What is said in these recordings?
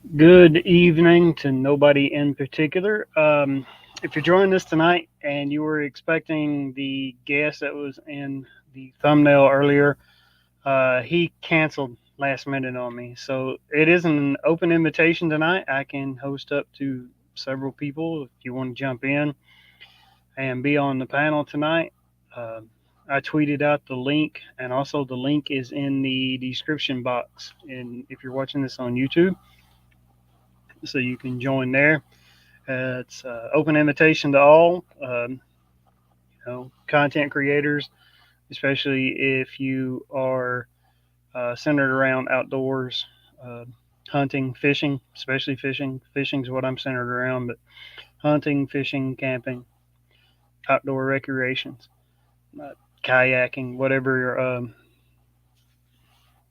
Good evening to nobody in particular. If you're joining us tonight and you were expecting the guest that was in the thumbnail earlier, he canceled last minute on me. So it is an open invitation tonight. I can host up to several people if you want to jump in and be on the panel tonight. Uh, I tweeted out the link, and also the link is in the description box. And if you're watching this on YouTube, so you can join there. It's open invitation to all, content creators, especially if you are centered around outdoors, uh, hunting, fishing, especially fishing. Fishing is what I'm centered around, but hunting, fishing, camping, outdoor recreations, uh, kayaking, whatever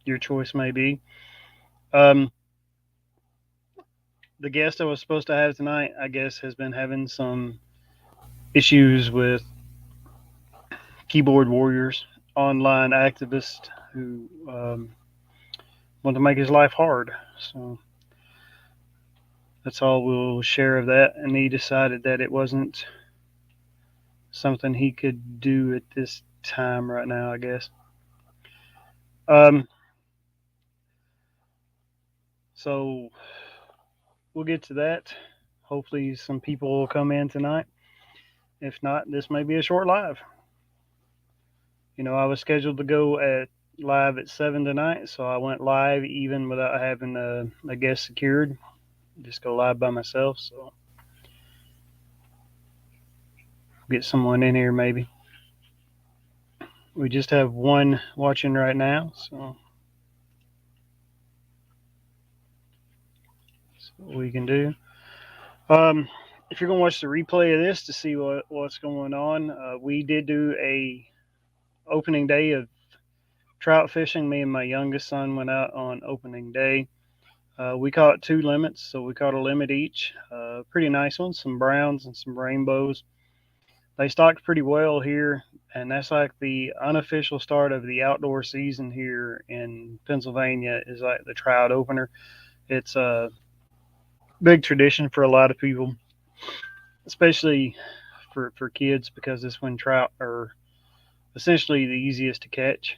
your choice may be. Um, the guest I was supposed to have tonight, I guess, has been having some issues with keyboard warriors, online activists who want to make his life hard. So that's all we'll share of that. And he decided that it wasn't something he could do at this time right now, I guess. Um, so we'll get to that. Hopefully, some people will come in tonight. If not, this may be a short live. I was scheduled to go at live at 7 tonight, so I went live even without having a guest secured. Just go live by myself. So get someone in here maybe. We just have one watching right now, so that's what we can do. Um, if you're gonna watch the replay of this to see what's going on, we did do a opening day of trout fishing. Me and my youngest son went out on opening day. We caught two limits, so we caught a limit each. Pretty nice ones, some browns and some rainbows. They stocked pretty well here, and that's like the unofficial start of the outdoor season here in Pennsylvania. Is like the trout opener. It's a big tradition for a lot of people, especially for kids, because it's when trout are essentially the easiest to catch.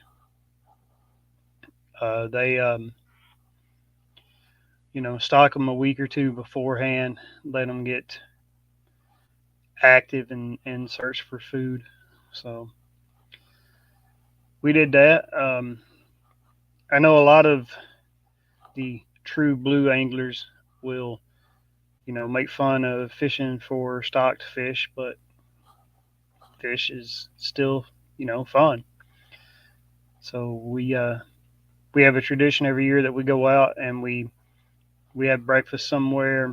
They stock them a week or two beforehand, let them get active and search for food. So we did that. I know a lot of the true blue anglers will, make fun of fishing for stocked fish, but fish is still, fun. So we have a tradition every year that we go out and we have breakfast somewhere.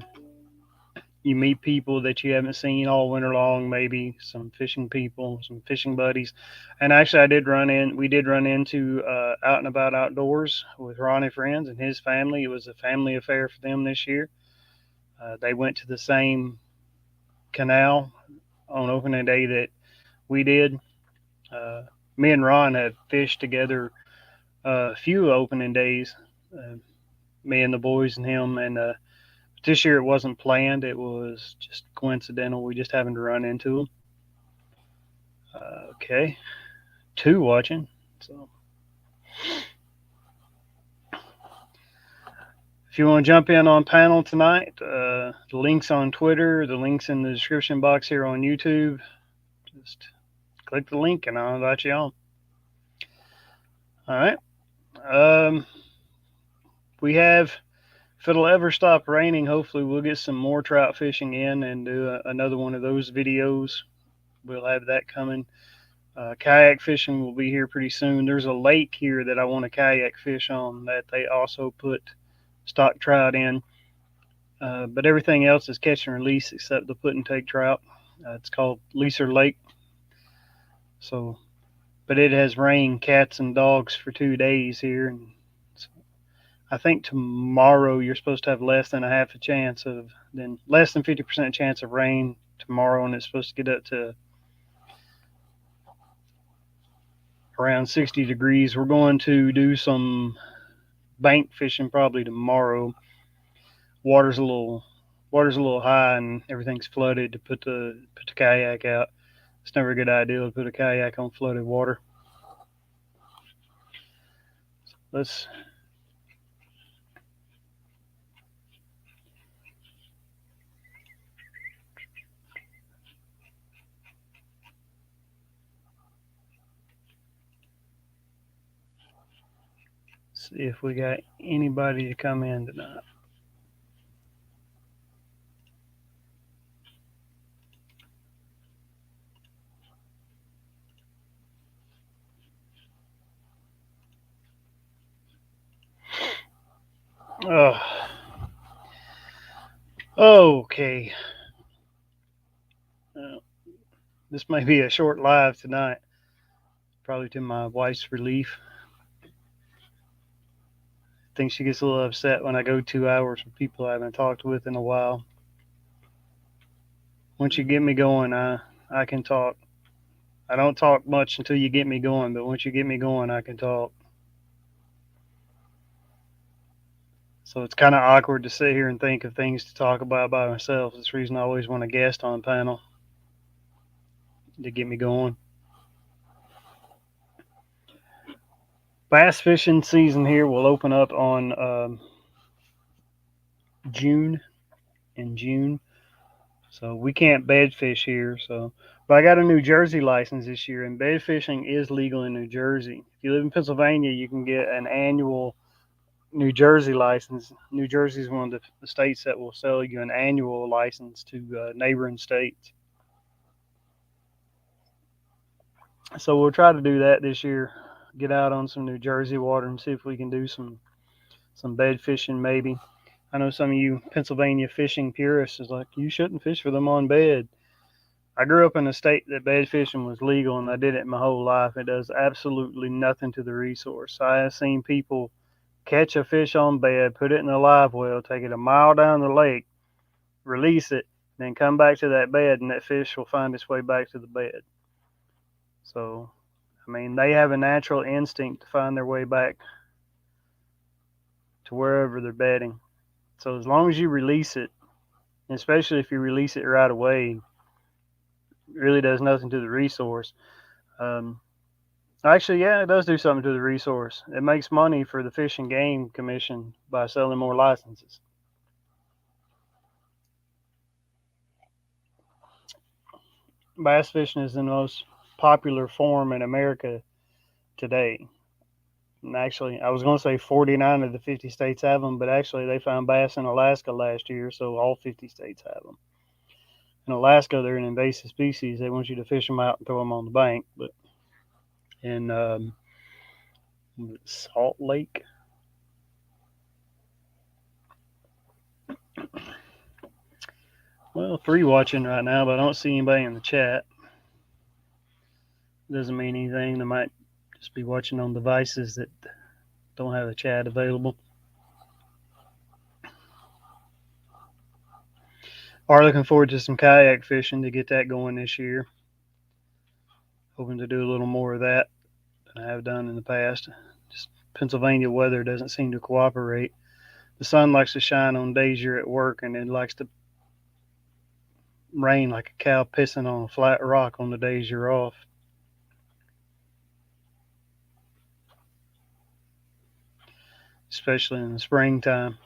You meet people that you haven't seen all winter long, maybe some fishing people, some fishing buddies. And actually, we did run into Out and About Outdoors with Ronnie Friends and his family. It was a family affair for them this year. They went to the same canal on opening day that we did. Uh, Me and Ron had fished together a few opening days, uh, me and the boys and him. And this year it wasn't planned, it was just coincidental. We just happened to run into them. Okay, two watching. So if you want to jump in on panel tonight, the links on Twitter, the links in the description box here on YouTube. Just click the link and I'll invite you on. All right. Um, we have, if it'll ever stop raining, hopefully we'll get some more trout fishing in and do another one of those videos. We'll have that coming. Kayak fishing will be here pretty soon. There's a lake here that I want to kayak fish on that they also put stock trout in. But everything else is catch and release except the put and take trout. It's called Leaser Lake. So, but it has rained cats and dogs for 2 days here. And I think tomorrow you're supposed to have less than a half a chance of, then less than 50% chance of rain tomorrow, and it's supposed to get up to around 60 degrees. We're going to do some bank fishing probably tomorrow. water's a little water's a little high and everything's flooded to put the kayak out. It's never a good idea to put a kayak on flooded water. Let's see if we got anybody to come in tonight. Oh, okay. Uh, this may be a short live tonight, probably to my wife's relief. I think she gets a little upset when I go 2 hours with people I haven't talked with in a while. Once you get me going, I can talk. I don't talk much until you get me going, but once you get me going, I can talk. So it's kind of awkward to sit here and think of things to talk about by myself. That's the reason I always want a guest on panel to get me going. Bass fishing season here will open up on June in June. So we can't bed fish here. But I got a New Jersey license this year, and bed fishing is legal in New Jersey. If you live in Pennsylvania, you can get an annual New Jersey license. New Jersey is one of the states that will sell you an annual license to neighboring states. So we'll try to do that this year. Get out on some New Jersey water and see if we can do some bed fishing maybe. I know some of you Pennsylvania fishing purists is like, you shouldn't fish for them on bed. I grew up in a state that bed fishing was legal, and I did it my whole life. It does absolutely nothing to the resource. I have seen people catch a fish on bed, put it in a live well, take it a mile down the lake, release it, then come back to that bed, and that fish will find its way back to the bed. So, I mean, they have a natural instinct to find their way back to wherever they're bedding. So, as long as you release it, especially if you release it right away, it really does nothing to the resource. Um, Actually, yeah, it does do something to the resource. It makes money for the Fish and Game Commission by selling more licenses. Bass fishing is the most popular form in America today. And actually, I was going to say 49 of the 50 states have them, but actually, they found bass in Alaska last year, so all 50 states have them. In Alaska, they're an invasive species. They want you to fish them out and throw them on the bank. But in Salt Lake, well, 3 watching right now, but I don't see anybody in the chat. Doesn't mean anything. They might just be watching on devices that don't have a chat available. Are looking forward to some kayak fishing to get that going this year. Hoping to do a little more of that than I have done in the past. Just Pennsylvania weather doesn't seem to cooperate. The sun likes to shine on days you're at work, and it likes to rain like a cow pissing on a flat rock on the days you're off. Especially in the springtime.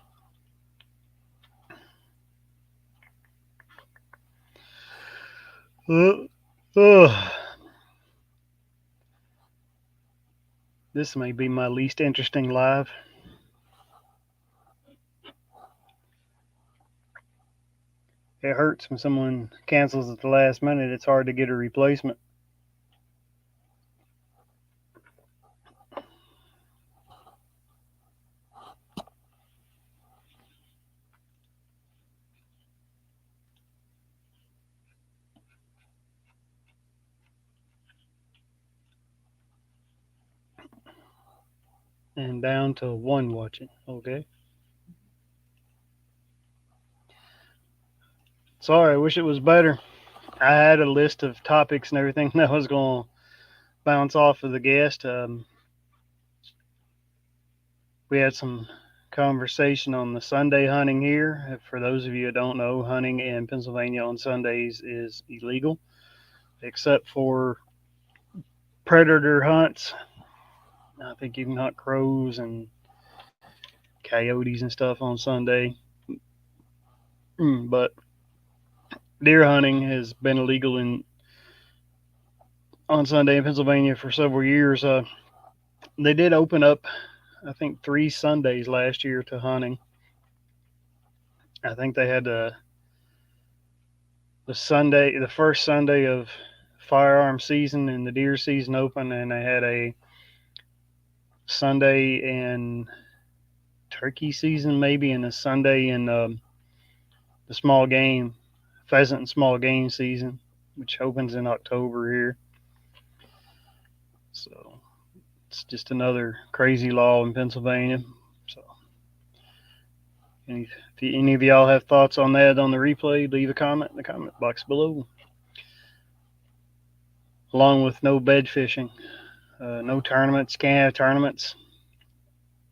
This may be my least interesting live. It hurts when someone cancels at the last minute. It's hard to get a replacement. And down to 1 watching. Okay. Sorry, I wish it was better. I had a list of topics and everything that was going to bounce off of the guest. We had some conversation on the Sunday hunting here. For those of you who don't know, hunting in Pennsylvania on Sundays is illegal, except for predator hunts. I think you can hunt crows and coyotes and stuff on Sunday. But deer hunting has been illegal on Sunday in Pennsylvania for several years. They did open up, I think, 3 Sundays last year to hunting. I think they had the first Sunday of firearm season and the deer season open, and they had a Sunday in turkey season maybe, and a Sunday in the small game pheasant and small game season, which opens in October here. So it's just another crazy law in Pennsylvania. So if any of y'all have thoughts on that on the replay, leave a comment in the comment box below. Along with no bed fishing, no tournaments, can't have tournaments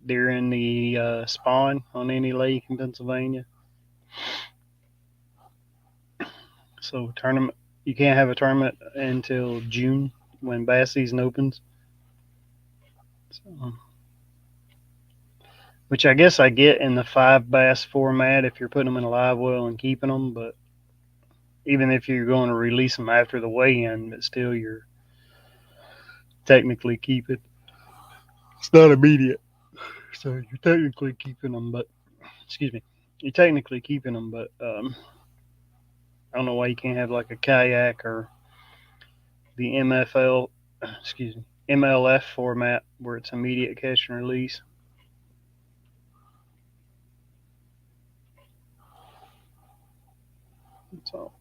during the spawn on any lake in Pennsylvania. So you can't have a tournament until June when bass season opens. So, which I guess I get in the 5 bass format if you're putting them in a live well and keeping them, but even if you're going to release them after the weigh-in, but still you're technically keeping. It's not immediate, so you're technically keeping them, but you're technically keeping them, but I don't know why you can't have like a kayak or the MLF format where it's immediate catch and release. So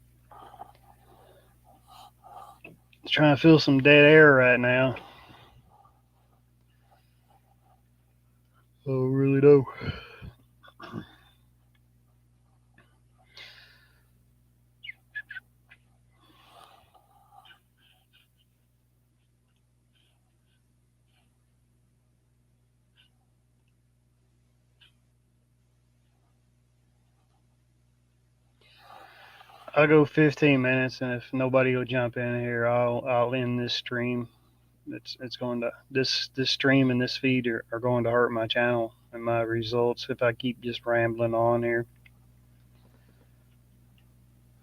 trying to fill some dead air right now. Oh, really do. I'll go 15 minutes, and if nobody will jump in here, I'll end this stream. It's going to this stream and this feed are going to hurt my channel and my results if I keep just rambling on here.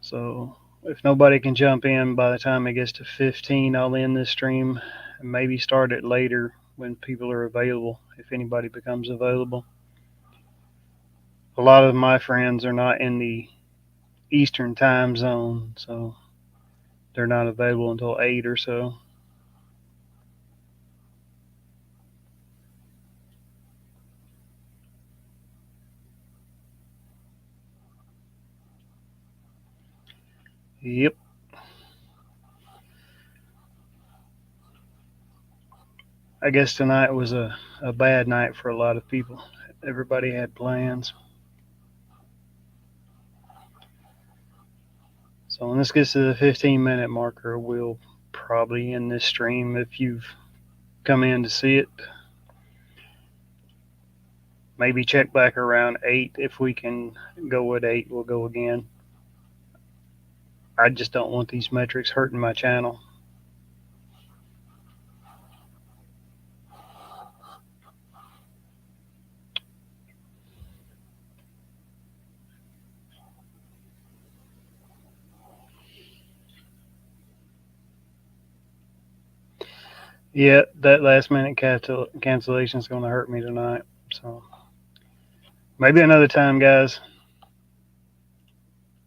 So if nobody can jump in by the time it gets to 15, I'll end this stream and maybe start it later when people are available, if anybody becomes available. A lot of my friends are not in the Eastern time zone, so they're not available until 8 or so. Yep. I guess tonight was a bad night for a lot of people. Everybody had plans. So when this gets to the 15-minute marker, we'll probably end this stream if you've come in to see it. Maybe check back around 8. If we can go at 8, we'll go again. I just don't want these metrics hurting my channel. Yeah, that last minute cancellation is going to hurt me tonight. So maybe another time, guys.